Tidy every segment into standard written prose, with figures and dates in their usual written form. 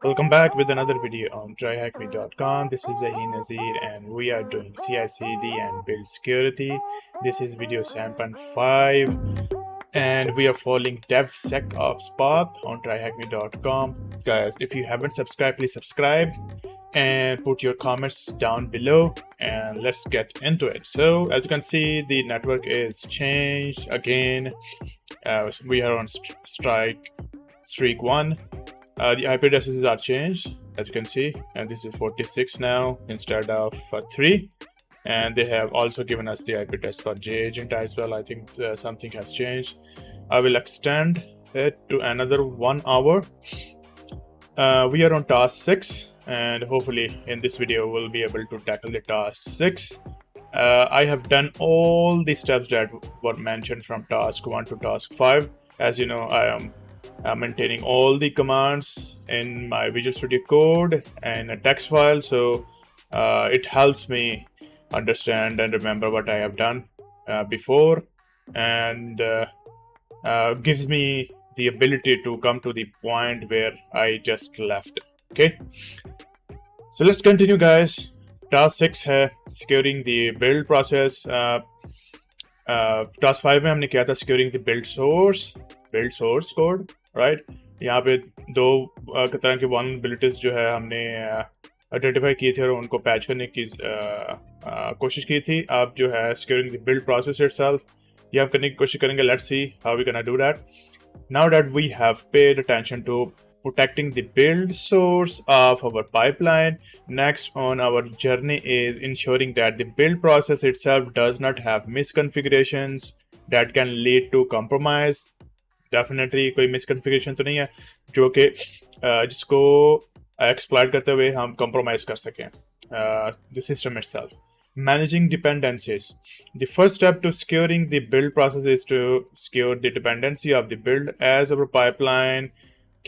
Welcome back with another video on tryhackme.com. This is Zaheen Nazir and we are doing CI/CD and build security. This is video 7.5 and we are following DevSecOps path on tryhackme.com. Guys, if you haven't subscribed, please subscribe and put your comments down below and let's get into it. So as you can see, the network is changed again. We are on streak 1. The IP addresses are changed, as you can see, and this is 46 now instead of 3. And they have also given us the IP address for JAgent as well. I think something has changed. I will extend it to another 1 hour. We are on task 6, and hopefully in this video we'll be able to tackle the task 6. I have done all the steps that were mentioned from task 1 to task 5. As you know, I am maintaining all the commands in my Visual Studio Code and a text file, so it helps me understand and remember what I have done before, and gives me the ability to come to the point where I just left. Okay, so let's continue, guys. Task 6 है securing the build process. Task 5 में हमने किया था securing the build source code, right. यहाँ पे दो तरह की वल्नरेबिलिटीज जो है हमने आइडेंटिफाई किए थे और उनको पैच करने की कोशिश की थी. अब जो है securing the build process itself, ये हम करने की कोशिश करेंगे. Let's see how we can do that. Now that we have paid attention to protecting the build source of our pipeline, next on our journey is ensuring that the build process itself does not have misconfigurations that can lead to compromise. Definitely कोई मिसकन्फिगरेशन तो नहीं है जो कि जिसको exploit करते हुए हम कंप्रोमाइज कर सकें the system itself. Managing dependencies. The first step to securing the build process is to secure the dependency of the build. As our pipeline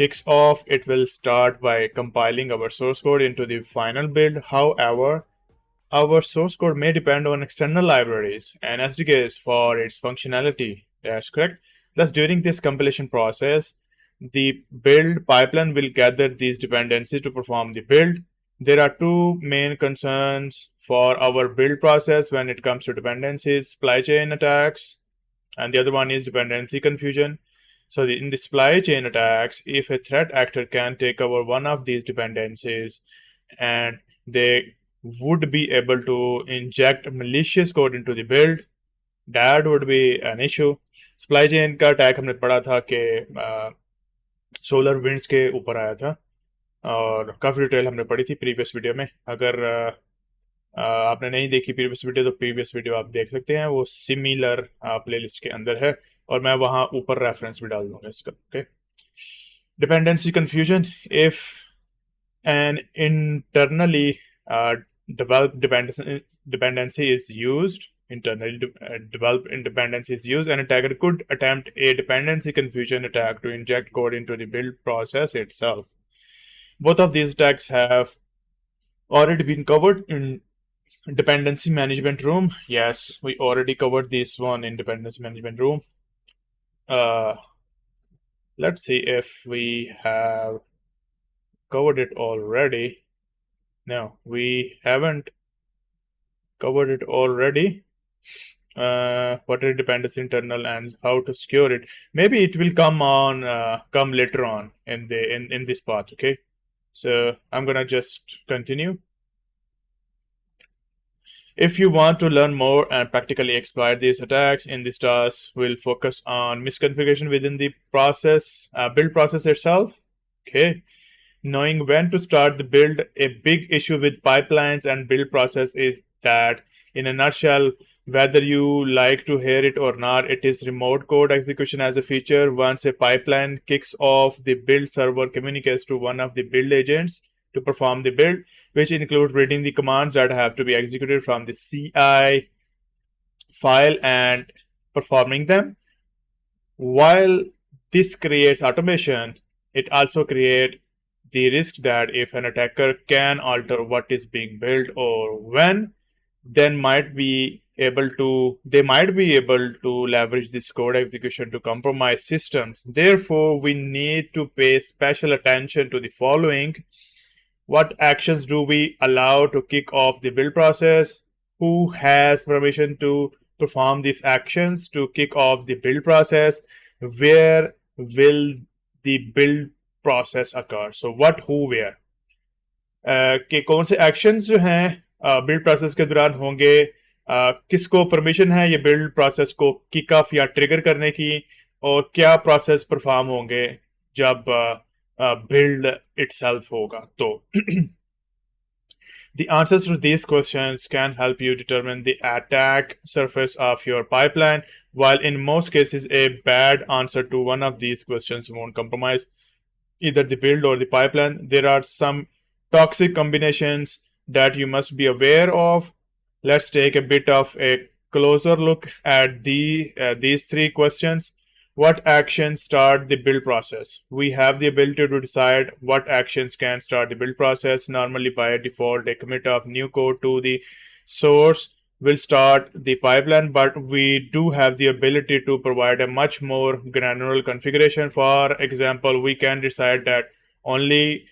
kicks off, it will start by compiling our source code into the final build. However, our source code may depend on external libraries and SDKs for its functionality. That's correct. Thus, during this compilation process, the build pipeline will gather these dependencies to perform the build. There are two main concerns for our build process when it comes to dependencies: supply chain attacks, and the other one is dependency confusion. So in the supply chain attacks, if a threat actor can take over one of these dependencies and they would be able to inject malicious code into the build, that would be an issue. Supply chain का attack हमने पढ़ा था कि solar winds के ऊपर आया था और काफ़ी डिटेल हमने पढ़ी थी प्रीवियस वीडियो में. अगर आपने नहीं देखी प्रीवियस वीडियो तो प्रीवियस वीडियो आप देख सकते हैं, वो सिमिलर प्लेलिस्ट के अंदर है और मैं वहाँ ऊपर रेफरेंस भी डाल दूंगा इसका. Okay. Dependency confusion. If an internally developed dependency is used, internally developed dependency is used, an attacker could attempt a dependency confusion attack to inject code into the build process itself. Both of these attacks have already been covered in dependency management room. Yes, we already covered this one in dependency management room. Let's see if we have covered it already. No, we haven't covered it already. What is dependency internal and how to secure it? Maybe it will come later on in this path. Okay, so I'm gonna just continue. If you want to learn more and practically exploit these attacks, in this task we'll focus on misconfiguration within the build process itself. Okay. Knowing when to start the build. A big issue with pipelines and build process is that, in a nutshell, whether you like to hear it or not, it is remote code execution as a feature. Once a pipeline kicks off, the build server communicates to one of the build agents to perform the build, which includes reading the commands that have to be executed from the CI file and performing them. While this creates automation, it also creates the risk that if an attacker can alter what is being built or when, there might be they might be able to leverage this code execution to compromise systems. Therefore, we need to pay special attention to the following. What actions do we allow to kick off the build process? Who has permission to perform these actions to kick off the build process? Where will the build process occur? So what, who, where? कि कौन से actions जो हैं build process के दौरान होंगे, किसको permission है ये बिल्ड प्रोसेस को किक ऑफ या ट्रिगर करने की, और क्या प्रोसेस परफॉर्म होंगे जब बिल्ड इटसेल्फ होगा. तो the answers to these questions can help you determine the attack surface of your pipeline, while in most cases a bad answer to one of these questions won't compromise either the build or the pipeline. There are some toxic combinations that you must be aware of. Let's take a bit of a closer look at these three questions. What actions start the build process? We have the ability to decide what actions can start the build process. Normally, by default, a commit of new code to the source will start the pipeline, but we do have the ability to provide a much more granular configuration. For example, we can decide that only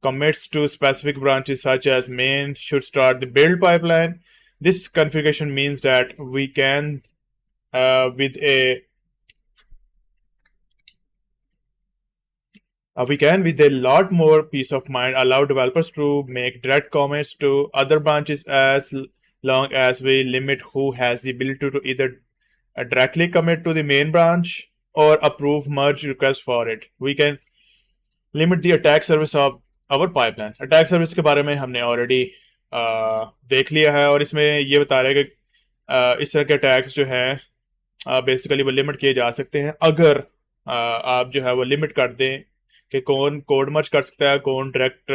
commits to specific branches such as main should start the build pipeline. This configuration means that we can with a lot more peace of mind allow developers to make direct commits to other branches as long as we limit who has the ability to either directly commit to the main branch or approve merge request for it. We can limit the attack service of our pipeline. Attack service के बारे में हमने already देख लिया है, और इसमें ये बता रहे हैं कि इस तरह के अटैक्स जो हैं बेसिकली वो लिमिट किए जा सकते हैं अगर आप जो है वो लिमिट कर दें कि कौन कोड मर्ज कर सकता है, कौन डायरेक्ट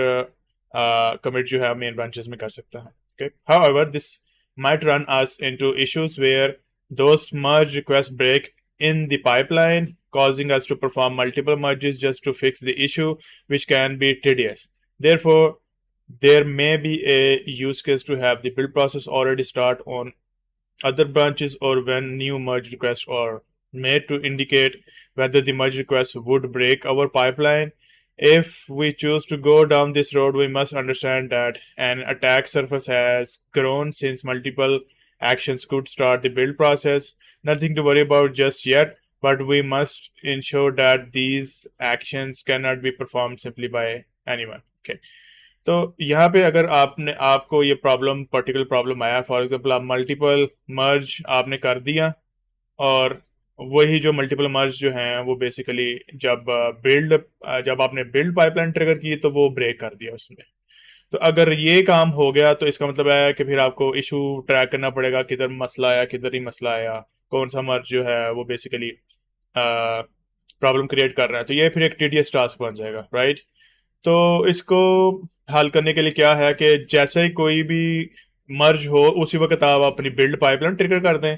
कमिट जो है मेन ब्रांचेस में कर सकता है. Okay. However, this might run us into issues where those merge requests break in the pipeline, causing us to perform multiple merges just to fix the issue, which can be tedious. Therefore, there may be a use case to have the build process already start on other branches or when new merge requests are made to indicate whether the merge request would break our pipeline. If we choose to go down this road, we must understand that an attack surface has grown since multiple actions could start the build process. Nothing to worry about just yet, but we must ensure that these actions cannot be performed simply by anyone. Okay. तो यहाँ पे अगर आपको ये particular problem आया, for example आप multiple मर्ज आपने कर दिया, और वही जो मल्टीपल मर्ज जो हैं वो बेसिकली जब आपने बिल्ड पाइपलाइन ट्रिगर की तो वो ब्रेक कर दिया उसमें. तो अगर ये काम हो गया तो इसका मतलब है कि फिर आपको इशू ट्रैक करना पड़ेगा, किधर मसला आया, किधर ही मसला आया, कौन सा मर्ज जो है वो बेसिकली प्रॉब्लम क्रिएट कर रहा है. तो ये फिर एक टीडियस टास्क बन जाएगा, राइट. तो इसको हल करने के लिए क्या है कि जैसे ही कोई भी मर्ज हो उसी वक्त आप अपनी बिल्ड पाइपलाइन ट्रिगर कर दें,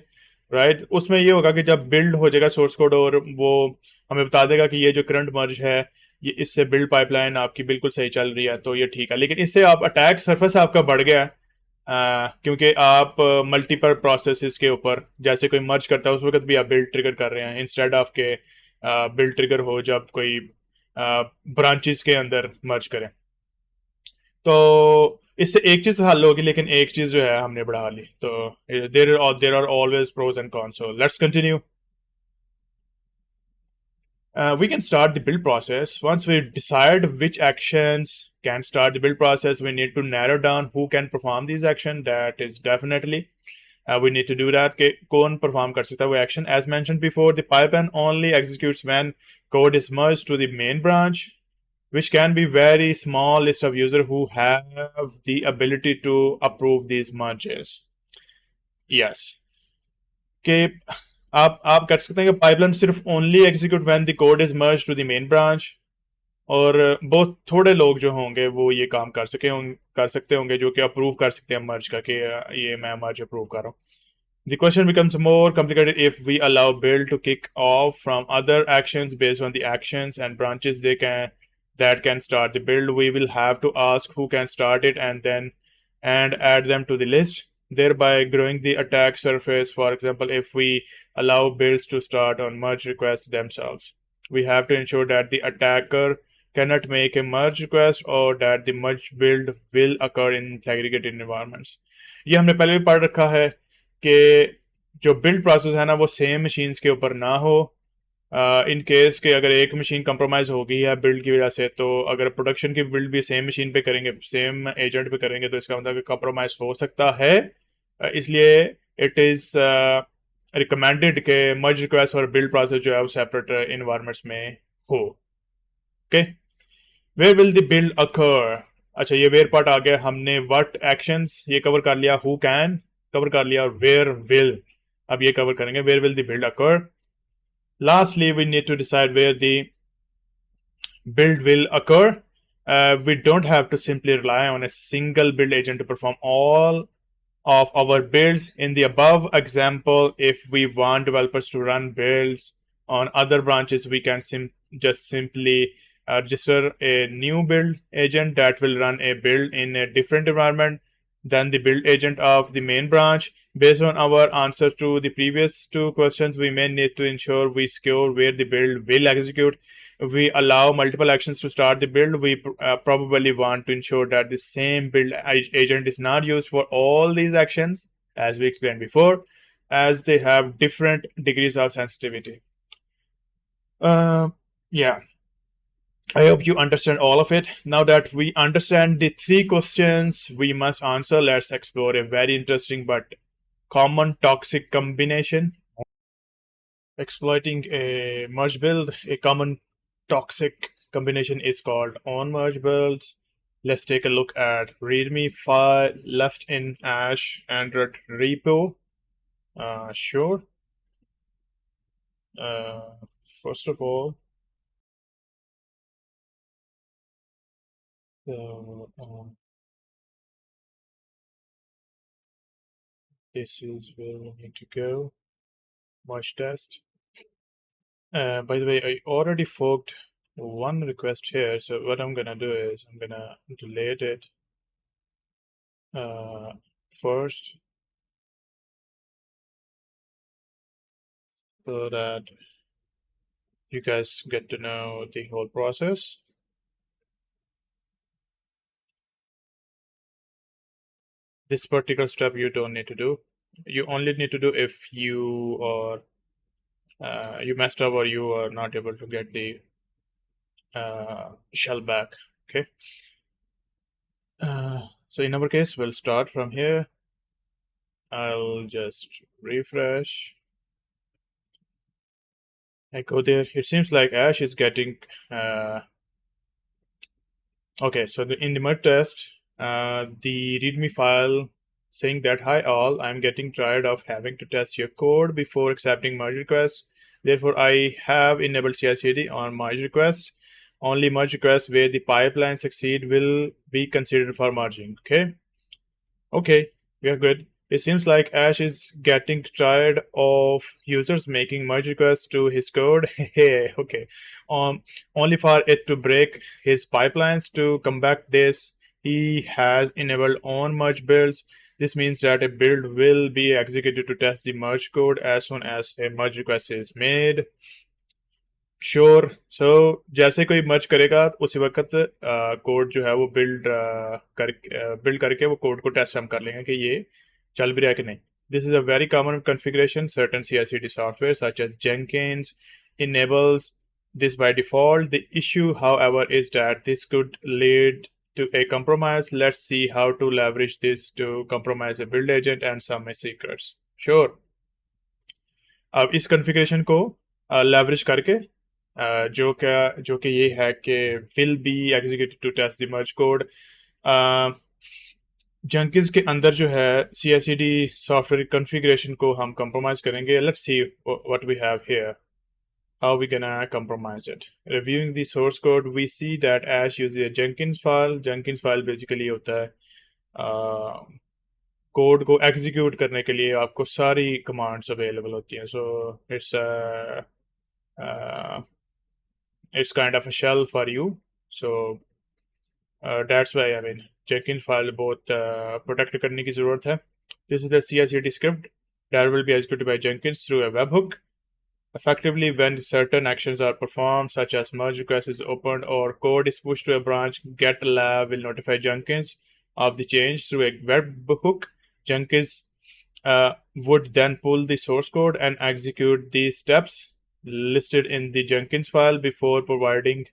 राइट. उसमें ये होगा कि जब बिल्ड हो जाएगा सोर्स कोड और वो हमें बता देगा कि ये जो करंट मर्ज है ये इससे बिल्ड पाइपलाइन आपकी बिल्कुल सही चल रही है, तो ये ठीक है. लेकिन इससे आप अटैक सरफेस आपका बढ़ गया है, क्योंकि आप मल्टीपल प्रोसेसेस के ऊपर जैसे कोई मर्ज करता है उस वक्त भी आप बिल्ड ट्रिगर कर रहे हैं इंस्टेड ऑफ के बिल्ड ट्रिगर हो जब कोई ब्रांचेस के अंदर मर्ज करें. तो इससे एक चीज हल होगी, लेकिन एक चीज जो है हमने बढ़ा ली. तो there are always pros and cons. So let's continue. We can start the build process. Once we decide which actions can start the build process, we need to narrow down who can perform these actions. That is definitely we need to do that. कि कौन perform कर सकता है वो action. As mentioned before, the pipeline only executes when code is merged to the main branch, which can be very small list of users who have the ability to approve these merges. Yes. कि आप कर सकते हैं कि pipeline सिर्फ only execute when the code is merge to the main branch, और बहुत थोड़े लोग जो होंगे वो ये काम कर सकते होंगे जो कि अप्रूव कर सकते हैं मर्ज का, कि ये मैं मर्ज अप्रूव कर रहा हूँ. The question becomes more complicated if we allow build to kick off from other actions based on the actions and branches that can start the build. We will have to ask who can start it and add them to the list. thereby growing the attack surface. For example, if we allow builds to start on merge requests themselves, we have to ensure that the attacker cannot make a merge request or that the merge build will occur in segregated environments. ये हमने पहले भी पढ़ रखा है कि जो build process है ना वो सेम मशीन्स के ऊपर ना हो। इन केस के अगर एक मशीन कंप्रोमाइज हो गई है बिल्ड की वजह से, तो अगर प्रोडक्शन की बिल्ड भी सेम मशीन पे करेंगे, सेम एजेंट पे करेंगे, तो इसका मतलब कंप्रोमाइज हो सकता है। इसलिए इट इज़ रिकमेंडेड कि मर्ज रिक्वेस्ट और बिल्ड प्रोसेस जो है वो सेपरेट इन्वायरमेंट्स में हो। Okay, where will the build occur. अच्छा, ये वेयर पार्ट आ गया। हमने व्हाट एक्शंस ये कवर कर लिया, हु कैन कवर कर लिया, और वेयर विल अब ये कवर करेंगे, where will the build occur. Lastly, we need to decide where the build will occur. We don't have to simply rely on a single build agent to perform all of our builds. In the above example, if we want developers to run builds on other branches, we can just simply register a new build agent that will run a build in a different environment than the build agent of the main branch. Based on our answer to the previous two questions, we may need to ensure we secure where the build will execute. If we allow multiple actions to start the build, we probably want to ensure that the same build agent is not used for all these actions, as we explained before, as they have different degrees of sensitivity. Yeah. I hope you understand all of it. Now that we understand the three questions we must answer, let's explore a very interesting but common toxic combination. Exploiting a merge build, a common toxic combination is called on merge builds. Let's take a look at README file left in Ash Android repo. Sure. First of all, this is where we need to go. Merge test. By the way, I already forked one request here, so what I'm gonna do is I'm gonna delete it first, so that you guys get to know the whole process. This particular step you don't need to do. You only need to do if you are you messed up or you are not able to get the shell back. Okay. So in our case, we'll start from here. I'll just refresh. I go there. It seems like Ash is getting okay. So in the merge test, the README file saying that, hi all, I'm getting tired of having to test your code before accepting merge requests. Therefore, I have enabled CI/CD on merge request. Only merge requests where the pipeline succeed will be considered for merging. Okay, we are good. It seems like Ash is getting tired of users making merge requests to his code. Okay. Only for it to break his pipelines. To combat this, he has enabled on merge builds. This means that a build will be executed to test the merge code as soon as a merge request is made. Sure so जैसे कोई मर्ज करेगा उसी वक्त code जो है वो build करके वो कोड को टेस्ट हम कर लेंगे कि ये चल भी रहा है कि नहीं. This is a very common configuration. Certain CI/CD software such as Jenkins enables this by default. The issue, however, is that this could lead to a compromise. Let's see how to leverage this to compromise a build agent and some secrets. Sure. अब इस configuration को leverage करके जो कि ये है कि will be executed to test the merge code. Jenkins के अंदर जो है CI/CD सॉफ्टवेयर कॉन्फ़िगरेशन को हम कंप्रोमाइज करेंगे. Let's see what we have here. How we gonna compromise it? Reviewing the source code, we see that Ash uses a Jenkins file. Jenkins file basically होता है code को execute करने के लिए आपको सारी कमांड्स अवेलेबल होती हैं. सो it's kind of a shell for you. So that's why I mean Jenkins file बहुत प्रोटेक्ट करने की ज़रूरत है. This is the CI/CD script that will be executed by Jenkins through a webhook. Effectively, when certain actions are performed, such as merge request is opened or code is pushed to a branch, GitLab will notify Jenkins of the change through a webhook. Jenkins would then pull the source code and execute the steps listed in the Jenkins file before providing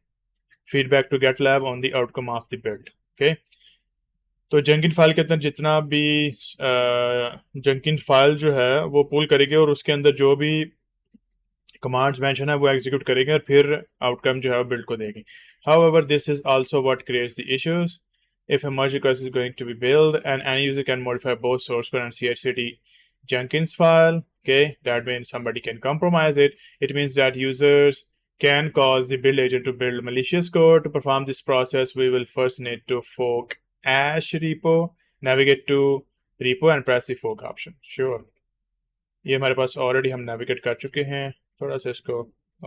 feedback to GitLab on the outcome of the build. Okay. तो Jenkins file के अंदर जितना भी Jenkins file जो है वो पुल करेगी और उसके अंदर जो भी कमांड्स मेंशन है वो एग्जीक्यूट करेंगे और फिर आउटकम जो है वो बिल्ड को देगी. However, this is also what creates the issues. If a merge request is going to be built and any user can modify both source code and CI/CD Jenkins file, okay, that means somebody can compromise it. It means that users can cause the build agent to build malicious code. To perform this process, we will first need to fork ash repo, navigate to repo and press the fork option. Sure. ये हमारे पास already हम navigate कर चुके हैं. थोड़ा सा इसको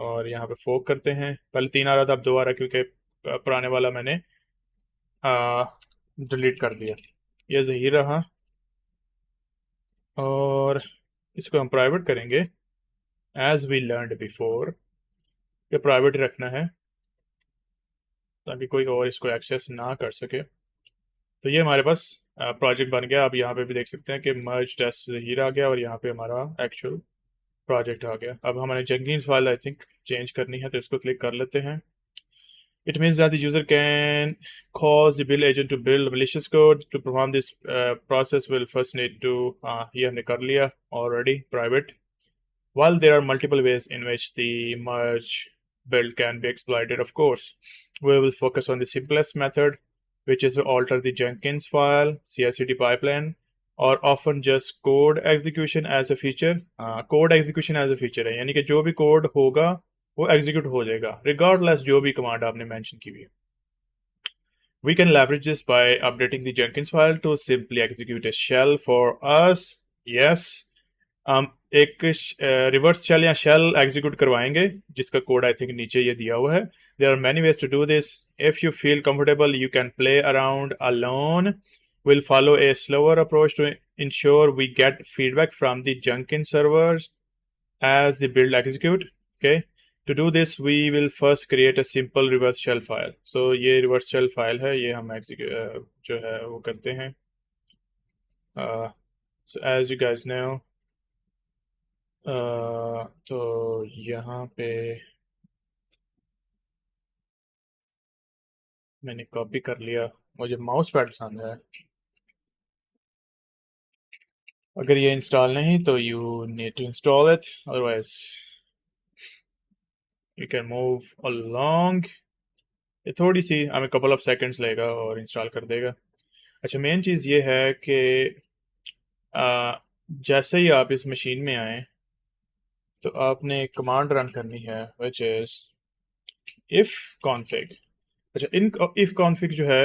और यहाँ पे फोक करते हैं. पहले 3 आ रहा था, अब 2 आ रहा क्योंकि पुराने वाला मैंने डिलीट कर दिया. ये ज़हीर रहा और इसको हम प्राइवेट करेंगे एज वी लर्नड बिफोर. ये प्राइवेट रखना है ताकि कोई और इसको एक्सेस ना कर सके. तो ये हमारे पास प्रोजेक्ट बन गया. आप यहाँ पे भी देख सकते हैं कि मर्ज टेस्ट ज़हीर आ गया और यहाँ पे हमारा एक्चुअल प्रोजेक्ट आ गया. अब हमारे Jenkins file I think change करनी है तो इसको क्लिक कर लेते हैं. It means that the user can cause the build agent to build malicious code. To perform this process, we'll first need to ये हमने कर लिया already private. While there are multiple ways in which the merge build can be exploited, of course, we will focus on the simplest method, which is to alter the Jenkins file, CI/CD pipeline, or often just code execution as a feature. Code execution as a feature है, यानी कि जो भी code होगा वो execute हो जाएगा regardless जो भी कमांड आपने मेंशन की हुई है. We can leverage this by updating the Jenkins file to simply execute a shell for us. Yes, एक रिवर्स शेल या शेल एग्जीक्यूट करवाएंगे जिसका कोड आई थिंक नीचे ये दिया हुआ है. There are many ways to do this. If you feel comfortable you can play around alone. We'll follow a slower approach to ensure we get feedback from the Jenkins servers as the build execute. Okay. To do this, we will first create a simple reverse shell file. So ये reverse shell file है, ये हम जो है वो करते हैं. So as you guys know, तो यहाँ पे मैंने कॉपी कर लिया. मुझे माउस पैड पसंद है. अगर ये इंस्टॉल नहीं तो you need to install it. Otherwise, you can move along. ये थोड़ी सी हमें couple of seconds लेगा और इंस्टॉल कर देगा. अच्छा, मेन चीज़ ये है कि जैसे ही आप इस मशीन में आए तो आपने एक कमांड रन करनी है which is if config. अच्छा, इन if config जो है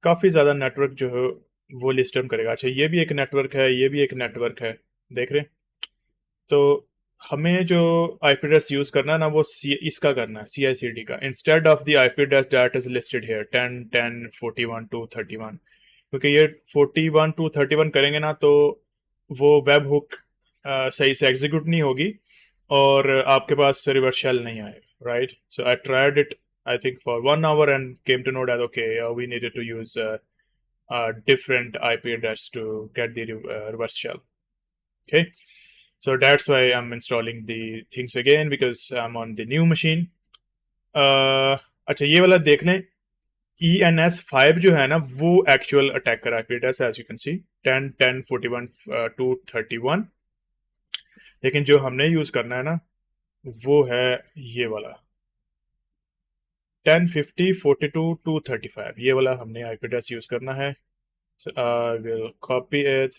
काफ़ी ज़्यादा नेटवर्क जो है वो लिस्ट डाउन करेगा. अच्छा, ये भी एक नेटवर्क है, ये भी एक नेटवर्क है, देख रहे हैं. तो हमें जो IP एड्रेस यूज़ करना है ना वो इसका करना है CI/CD का instead of the IP address that is listed here 10 10 41 231. क्योंकि ये 41 231 करेंगे ना तो वो वेब हुक सही से एग्जीक्यूट नहीं होगी और आपके पास रिवर्स शेल नहीं आएगा. Right. So I tried it I think for 1 hour and came to know that okay, we needed to use different IP address to get the reverse shell. Okay, so that's why I'm installing the things again because I'm on the new machine. अच्छा, ये वाला देख लें. ENS5 जो है ना वो actual attacker IP address as you can see 10 10 41 231. लेकिन जो हमने यूज करना है ना वो है ये वाला 1050 42 235. ये वाला हमने IP address यूज करना है. So I will copy it.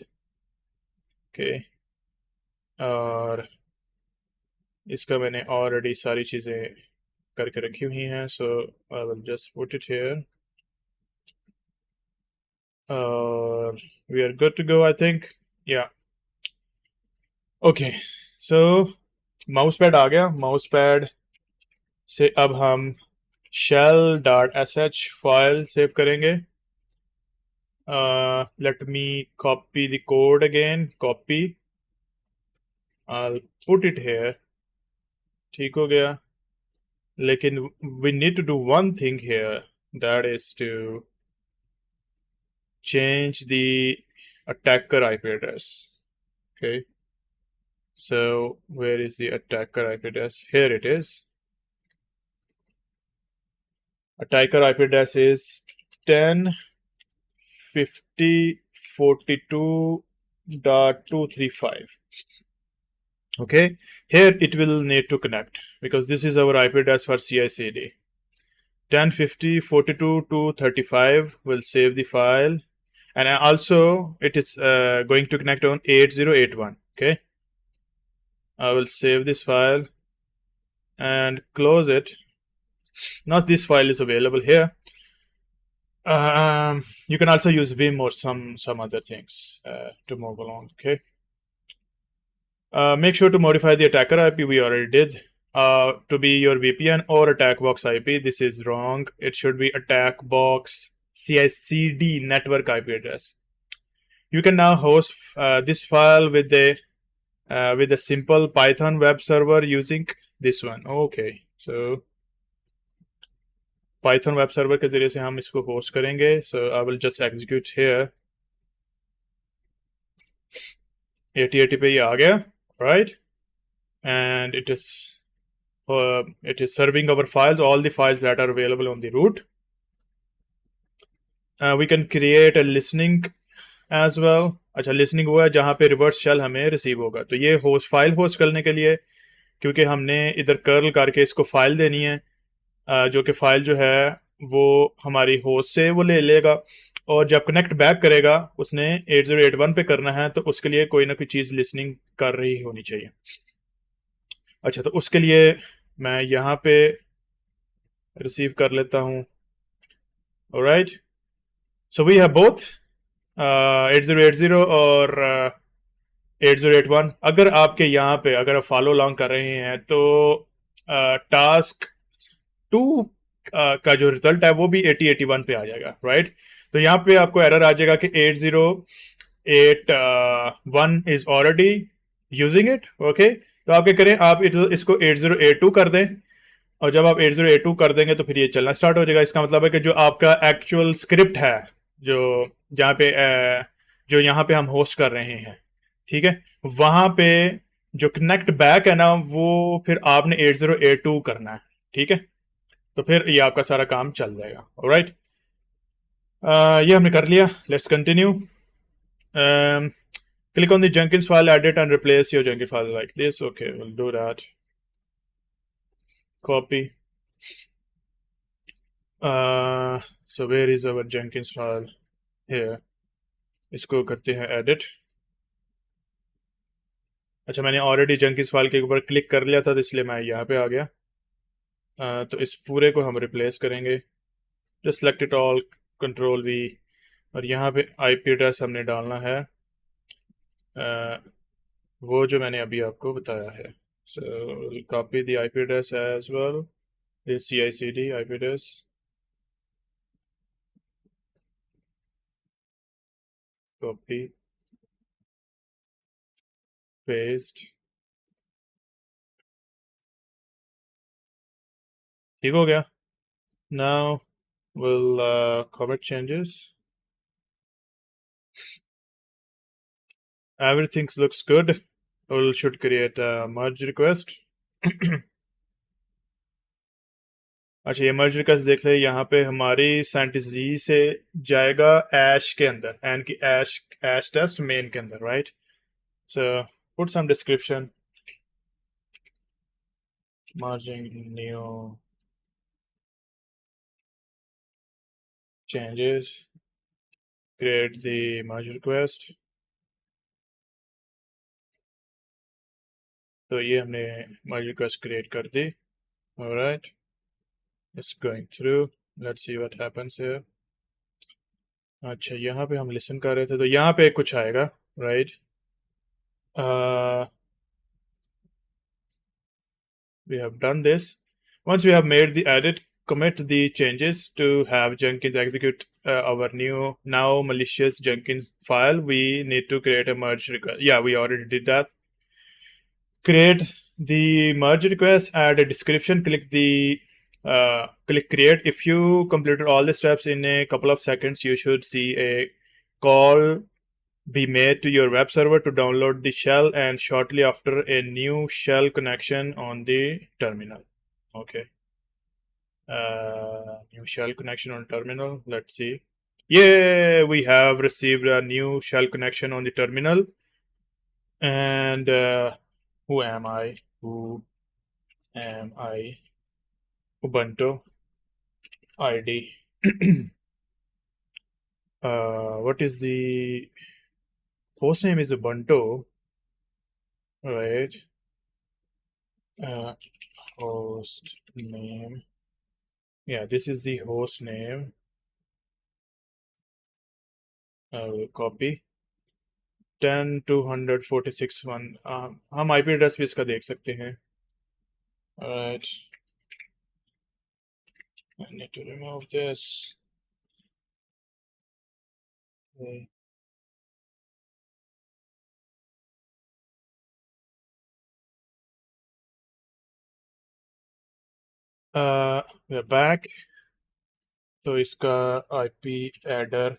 Okay. और इसका मैंने ऑलरेडी सारी चीज़ें करके रखी हुई हैं. So I will just put it here. और we are good to go, I think. Yeah. Okay. So mouse pad आ गया. माउस पैड से अब हम shell.sh फाइल सेव करेंगे. Let me copy the code again. Copy. I'll put it here. ठीक हो गया. लेकिन we need to do one thing here. That is to change the attacker IP address. Okay. So where is the attacker IP address? Here it is. Attacker IP address is 10.50.42.235. Okay, here it will need to connect because this is our IP address for CI/CD. 10.50.42.235 will save the file, and also it is going to connect on 8081. Okay, I will save this file and close it. Now this file is available here. You can also use Vim or some other things to move along. Okay. Make sure to modify the attacker IP. We already did to be your VPN or attackbox IP. This is wrong. It should be attackbox CI/CD network IP address. You can now host this file with a simple Python web server using this one. Okay, so Python web server के जरिए से हम इसको host करेंगे. So I will just execute here. 8080 पे ये आ गया, right? And it is serving our files, all the files that are available on the root. We can create a listening as well. अच्छा, listening हुआ है जहाँ पे reverse shell हमें receive होगा. तो ये फाइल होस्ट करने के लिए, क्योंकि हमने इधर कर्ल करके इसको फाइल देनी है, जो कि फाइल जो है वो हमारी होस्ट से वो ले लेगा, और जब कनेक्ट बैक करेगा उसने 8081 पे करना है, तो उसके लिए कोई ना कोई चीज़ लिसनिंग कर रही होनी चाहिए. अच्छा, तो उसके लिए मैं यहाँ पे रिसीव कर लेता हूँ. Alright, so we have both 8080 और 8081. अगर आपके यहाँ पे अगर आप फॉलो लॉन्ग कर रहे हैं तो टास्क 2 का जो रिजल्ट है वो भी 8081 पे आ जाएगा, राइट? तो यहाँ पे आपको एरर आ जाएगा कि 8081 is already using it. Okay, तो आप क्या करें, आप इसको 8082 कर दें, और जब आप 8082 कर देंगे तो फिर ये चलना स्टार्ट हो जाएगा. इसका मतलब है कि जो आपका एक्चुअल स्क्रिप्ट है, जो जहाँ पे जो यहाँ पे हम होस्ट कर रहे हैं, ठीक है, वहाँ पे जो कनेक्ट बैक है ना, वो फिर आपने 8082 करना है. ठीक है, तो फिर ये आपका सारा काम चल जाएगा. ऑलराइट, ये हमने कर लिया. Let's continue. Click on the Jenkins file, edit and replace your Jenkins file like this. Okay, we'll do that. Copy. So where is our Jenkins file? Here. इसको करते हैं edit. अच्छा, मैंने ऑलरेडी Jenkins फाइल के ऊपर click कर लिया था, तो इसलिए मैं यहाँ पे आ गया. तो इस पूरे को हम रिप्लेस करेंगे. Just select it all, control V, और यहाँ पे IP एड्रेस हमने डालना है वो जो मैंने अभी आपको बताया है. So copy the IP address as well, this CI/CD IP address. Copy, paste. ठीक हो गया. Now we'll commit changes. Everything looks good. We should create a merge request. अच्छा, ये merge request देख ले. यहाँ पे हमारी ScientistZ से जाएगा ऐश के अंदर, एंड की ऐश टेस्ट मेन के अंदर, right? So put some description. Merging new changes. Create the merge request. तो ये हमने merge request create कर दी. Alright, it's going through. Let's see what happens here. अच्छा, यहाँ पे हम listen कर रहे थे, तो यहाँ पे कुछ आएगा, right? We have done this. Once we have made the edit, commit the changes to have Jenkins execute our new now malicious Jenkins file, we need to create a merge request. Yeah, we already did that. Create the merge request, add a description, click create. If you completed all the steps in a couple of seconds, you should see a call be made to your web server to download the shell, and shortly after a new shell connection on the terminal. Okay. New shell connection on terminal. Let's see. Yeah, we have received a new shell connection on the terminal. And who am I? Who am I? Ubuntu ID. What is the host name? Is Ubuntu, right? Host name. Yeah, this is the host name. We'll copy 10.246.1. हम IP address भी इसका देख सकते हैं. Alright. I need to remove this. Okay. We're back. तो इसका IP adder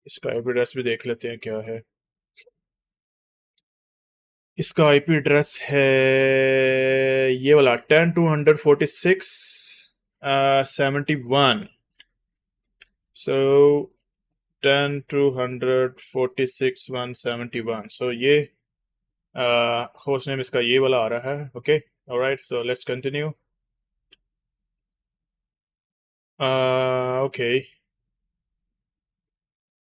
इसका IP address भी देख लेते हैं क्या है. इसका IP एड्रेस है ये वाला 10.246.71. So 10.246.171. So ये host name इसका ये वाला आ रहा है. Okay. All right. So let's continue. Okay.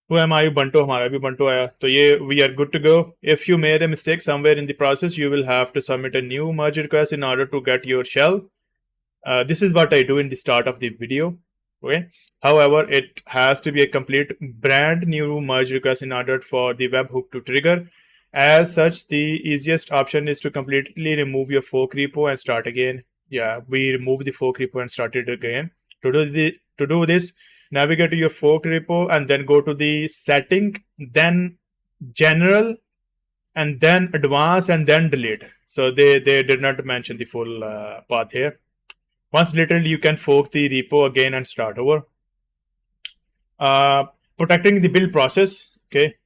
Who am I? Ubuntu. हमारा भी Ubuntu आया. तो ये we are good to go. If you made a mistake somewhere in the process, you will have to submit a new merge request in order to get your shell. This is what I do in the start of the video. Okay. However, it has to be a complete brand new merge request in order for the webhook to trigger. As such, the easiest option is to completely remove your fork repo and start again. Yeah, we remove the fork repo and start it again. To do this, navigate to your fork repo and then go to the setting, then general, and then advanced, and then delete. So they did not mention the full path here. Once deleted, you can fork the repo again and start over. Protecting the build process. Okay.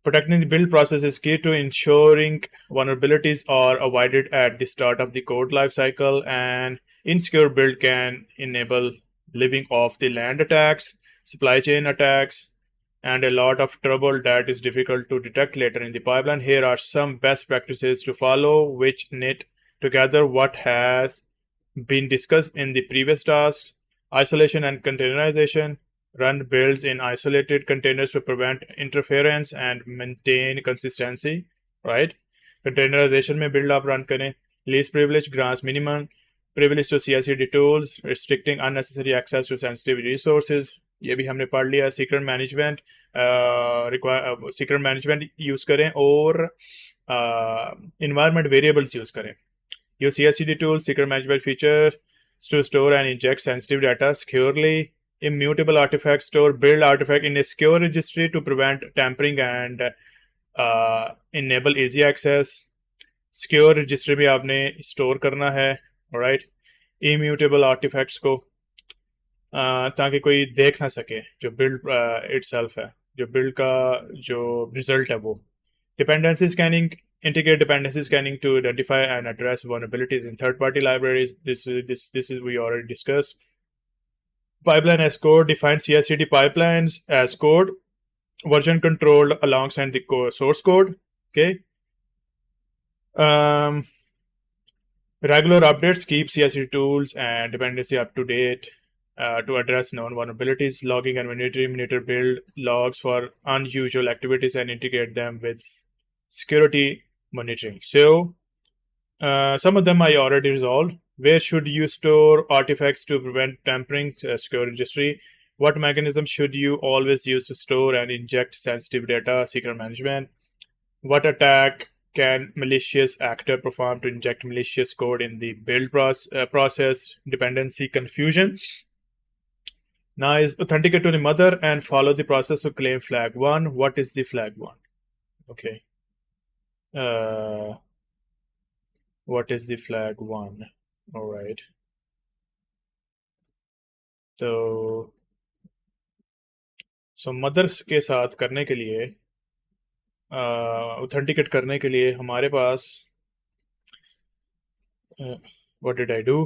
Protecting the build process is key to ensuring vulnerabilities are avoided at the start of the code lifecycle. And insecure build can enable living off the land attacks, supply chain attacks, and a lot of trouble that is difficult to detect later in the pipeline. Here are some best practices to follow, which knit together what has been discussed in the previous tasks: isolation and containerization. Run builds in isolated containers to prevent interference and maintain consistency, right? Containerization में build आप run करें. Least privilege grants minimum privilege to CI/CD tools, restricting unnecessary access to sensitive resources. ये भी हमने पढ़ लिया. Secret management secret management use करें और environment variables use करें. Use CI/CD tools, secret management feature to store and inject sensitive data securely. Immutable artifacts store build artifact in a secure registry to prevent tampering and enable easy access. Secure registry में आपने store करना है, alright? Immutable artifacts को ताकि कोई देख ना सके जो build itself है, जो build का जो result है वो. Dependency scanning. Integrate dependency scanning to identify and address vulnerabilities in third-party libraries. This is we already discussed. Pipeline as code. Define CI/CD pipelines as code, version controlled alongside the source code. Okay. Regular updates. Keep CI/CD tools and dependency up to date to address known vulnerabilities. Logging and monitor build logs for unusual activities and integrate them with security monitoring. So some of them I already resolved. Where should you store artifacts to prevent tampering? Secure registry. What mechanism should you always use to store and inject sensitive data? Secret management. What attack can malicious actor perform to inject malicious code in the build process? Dependency confusion. Now is authenticate to the mother and follow the process to claim flag one. What is the flag one? Okay. What is the flag one? All right. तो mother के साथ करने के लिए authenticate करने के लिए हमारे पास व्हाट डिड आई डू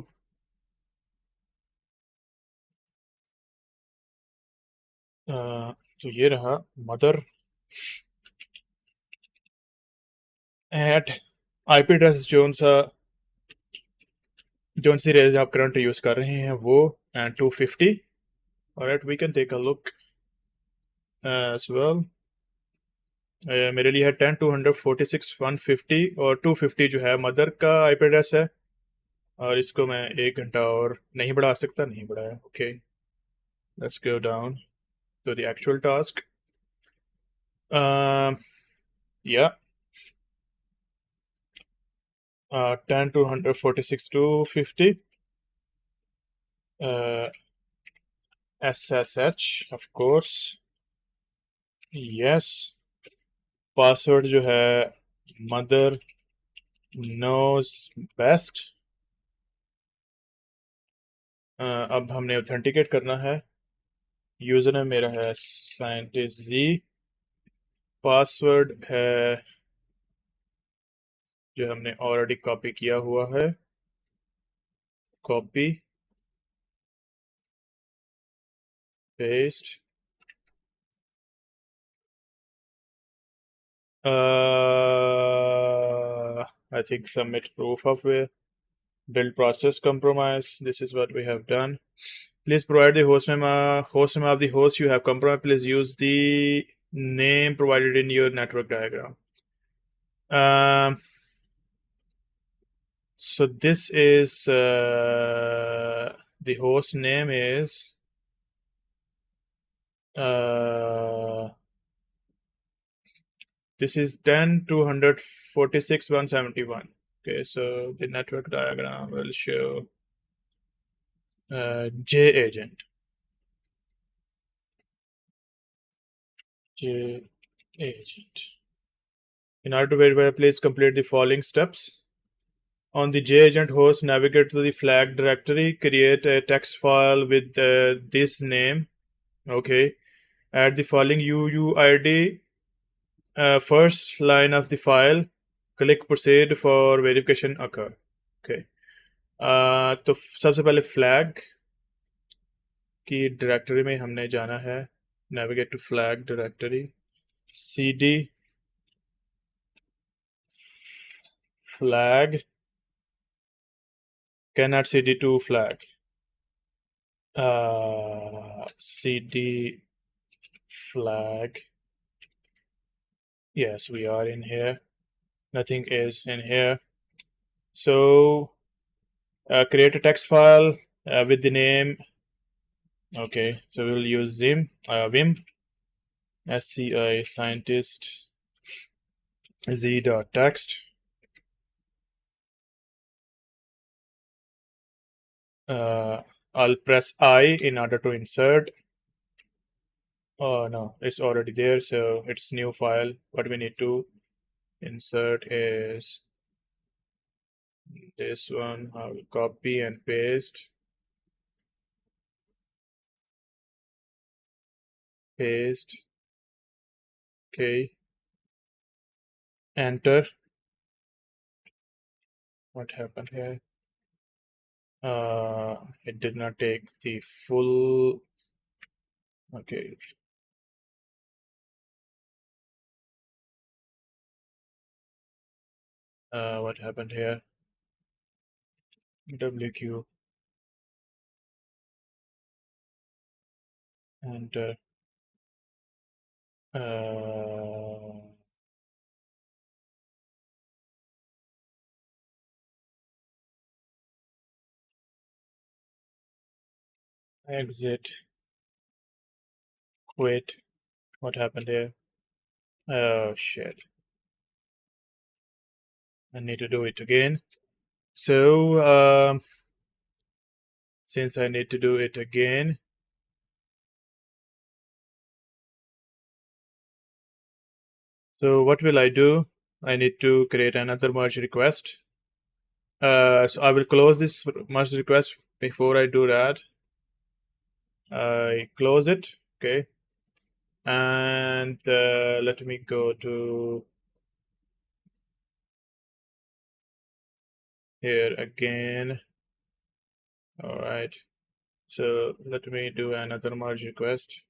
तो ये रहा मदर एट आईपी एड्रेस जोन सी रेंज आप करंट यूज कर रहे हैं वो and 250. Alright, we can take a look as well. मेरे लिए है 10 246 150 और 250 जो है मदर का आईपी एड्रेस है और इसको मैं 1 घंटा और नहीं बढ़ा सकता, नहीं बढ़ाया. Okay, let's go down to the actual task. Yeah, 10 246 250 SSH of course. Yes, password जो है मदर नोज बेस्ट. अब हमने ऑथेंटिकेट करना है. यूजर नेम मेरा है साइंटिस्ट जी. पासवर्ड है जो हमने ऑलरेडी कॉपी किया हुआ है. Copy paste. I think submit proof of build process compromise. This is what we have done. Please provide the hostname of the host you have compromised. Please use the name provided in your network diagram. So this is the host name is this is 10 246 171. Okay, so the network diagram will show J agent. In order to verify, please complete the following steps. On the JAgent host, navigate to the flag directory, create a text file with this name. Okay. Add the following UUID, first line of the file. Click proceed for verification occur. Okay. तो सबसे पहले flag की directory में हमने जाना है. Navigate to flag directory. cd flag cannot cd to flag. cd flag. Yes, we are in here. Nothing is in here. So create a text file with the name. Okay, so we'll use vim sci scientist z.text. I'll press I in order to insert. Oh no, it's already there, so it's new file. What we need to insert is this one. I'll copy and paste. Okay, enter. What happened here? It did not take the full. Okay. What happened here? WQ. Enter. Exit. Quit. What happened here? Oh shit. I need to do it again. So, since I need to do it again, so what will I do? I need to create another merge request. So I will close this merge request. Before I do that, I close it. Okay. And let me go to here again. All right. So let me do another merge request.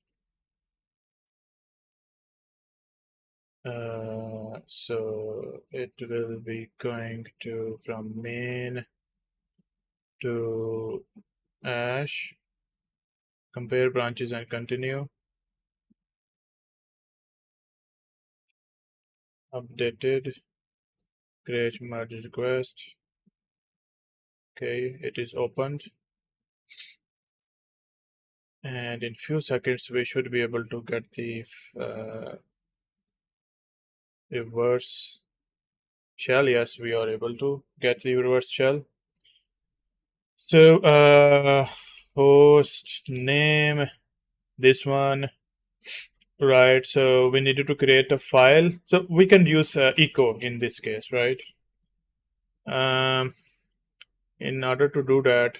So it will be going to from main to ash, compare branches and continue, updated, create merge request. Okay, it is opened. And in few seconds, we should be able to get the reverse shell. Yes, we are able to get the reverse shell. So, host name, this one, right? So we needed to create a file. So we can use echo in this case, right? In order to do that,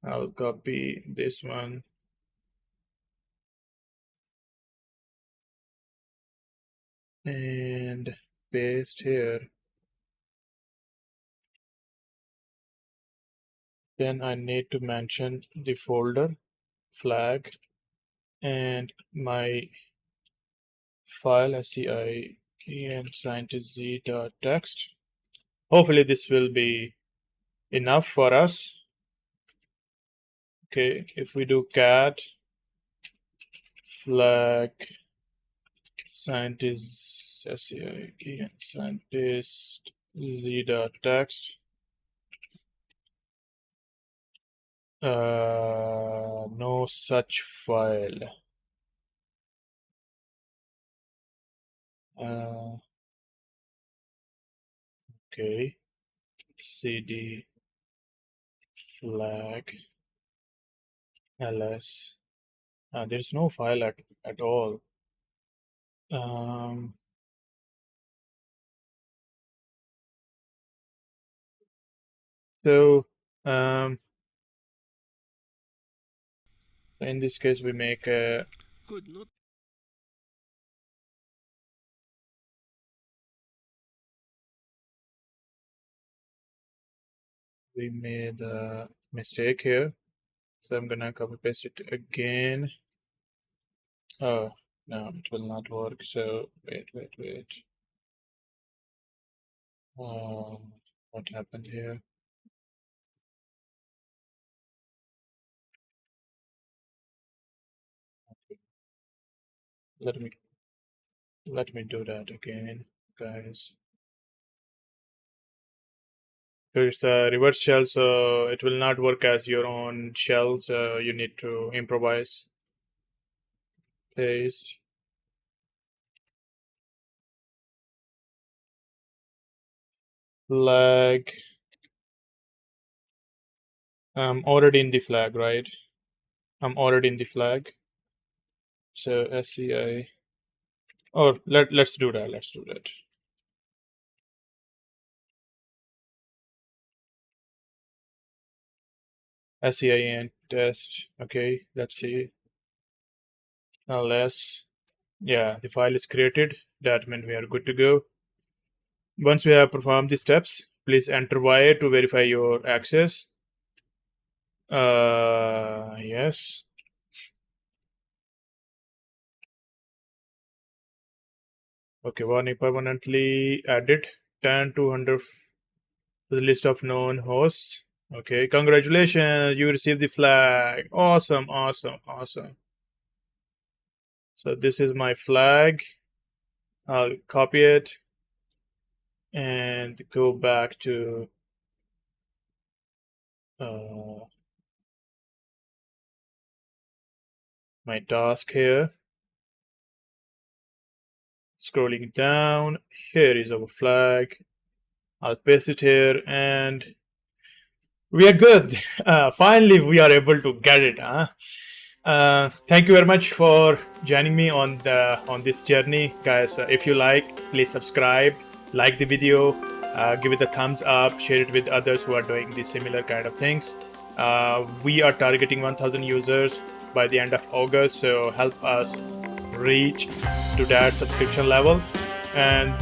I'll copy this one. And paste here. Then I need to mention the folder flag and my file SCI and scientist z.txt. Hopefully this will be enough for us. Okay, if we do cat flag scientist SCI and scientist z.txt, no such file. Okay, cd flag ls. There's no file at all. Um, so in this case, we make a Could not. we made a mistake here. So I'm gonna copy paste it again. Oh no, it will not work. So wait. What happened here? Let me do that again, guys. It's a reverse shell, so it will not work as your own shell. So you need to improvise. Paste. Flag. I'm already in the flag, right? I'm already in the flag. So SCI. Or let's do that. Let's do that. SCI and test. Okay, let's see. Unless, yeah, the file is created. That means we are good to go. Once we have performed the steps, please enter Y to verify your access. Yes. Okay, warning permanently added 10 to 100 to the list of known hosts. Okay, congratulations, you received the flag. Awesome. So this is my flag. I'll copy it and go back to my task here. Scrolling down, here is our flag. I'll paste it here, and we are good. Finally, we are able to get it, huh? Thank you very much for joining me on this journey, guys. If you like, please subscribe, like the video, give it a thumbs up, share it with others who are doing the similar kind of things. We are targeting 1000 users by the end of August, so help us reach to that subscription level. And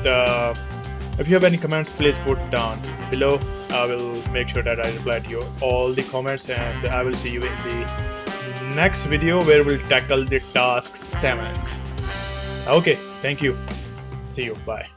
if you have any comments, please put down below. I will make sure that I reply to all the comments, and I will see you in the next video where we'll tackle the task 7. Okay, thank you. See you. Bye.